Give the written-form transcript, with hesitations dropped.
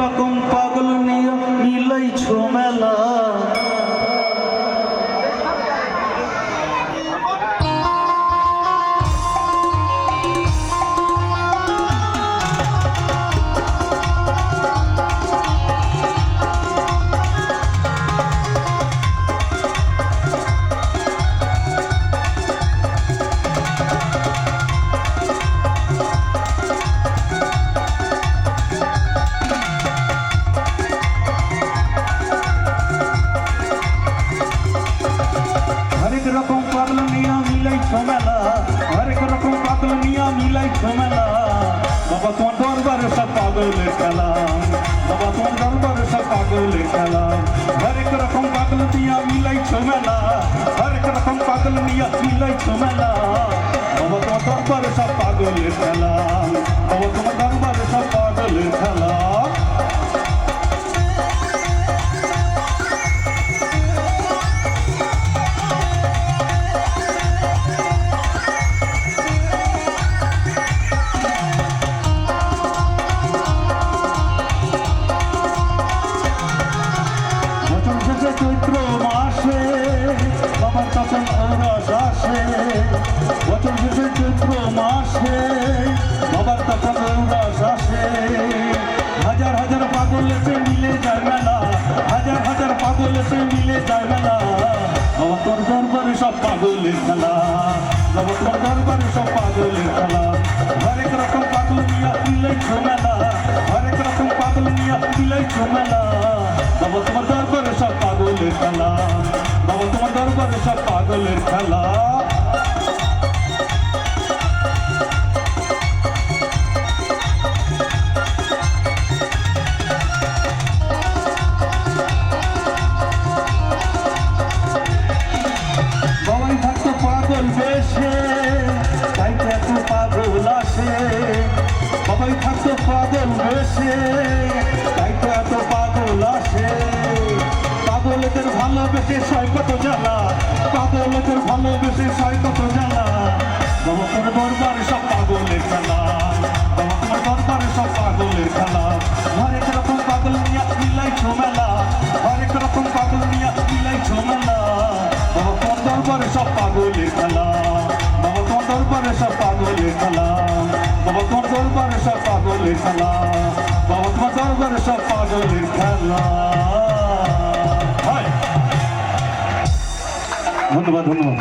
রকম পাগল নিয়ে মিলাইছ মেলা। হরেক রকম পাগল নিয়া মিলাইছ মেলা, হরেক রকম পাগল নিয়া মিলাইছ মেলা। বাবা তোমার দরবারে সব পাগলের খেলা, বাবা তোমার দরবারে সব পাগলের খেলা। হরেক রকম পাগল নিয়া মিলাইছ মেলা, হরেক রকম পাগল নিয়া মিলাইছ মেলা। বাবা তোমার দরবারে সব পাগলের খেলা, বাবা তোমার দরবারে সব পাগলের খেলা। চৈত্র মাসে বাবার তখন ঔরস আসে, বছর শেষে চৈত্র মাসে বাবার তখন ঔরস আসে। হাজার হাজার পাগল এসে মিলে যায় মেলা, হাজার হাজার পাগল এসে মিলে যায় মেলা। বাবা তোর দরবারে সব পাগলের খেলা, বাবা তোর দরবারে সব পাগলের খেলা। হরেক রকম পাগল নিয়া মিলাইছ মেলা, হরেক রকম পাগল নিয়া মিলাইছ মেলা। বাবা তোমার দরবারে সব পাগলের খেলা, বাবা তোমার দরবারে সব পাগলের খেলা। বাবাই থাকতো পাগল বেশে, তাই তো এত পাগল আসে। বাবাই থাকতো পাগল বেশে, তাই তো এত পাগল আসে। পাগলদের ভালোবেসে সয় কত জ্বালা, পাগলদের ভালোবেসে সয় কত জ্বালা। বাবা তোমার দরবারে সব পাগলের খেলা, বাবা তোমার দরবারে সব পাগলের খেলা। হরেক রকম পাগল নিয়া মিলাইছ মেলা, হরেক রকম পাগল নিয়া মিলাইছ মেলা। বাবা তোমার দরবারে সব পাগলের খেলা, বাবা তোমার দরবারে সব পাগলের খেলা। বাবা তোমার দরবারে সব পাগলের খেলা, বাবা তোমার দরবারে সব পাগলের খেলা। ধন্যবাদ ধন্যবাদ।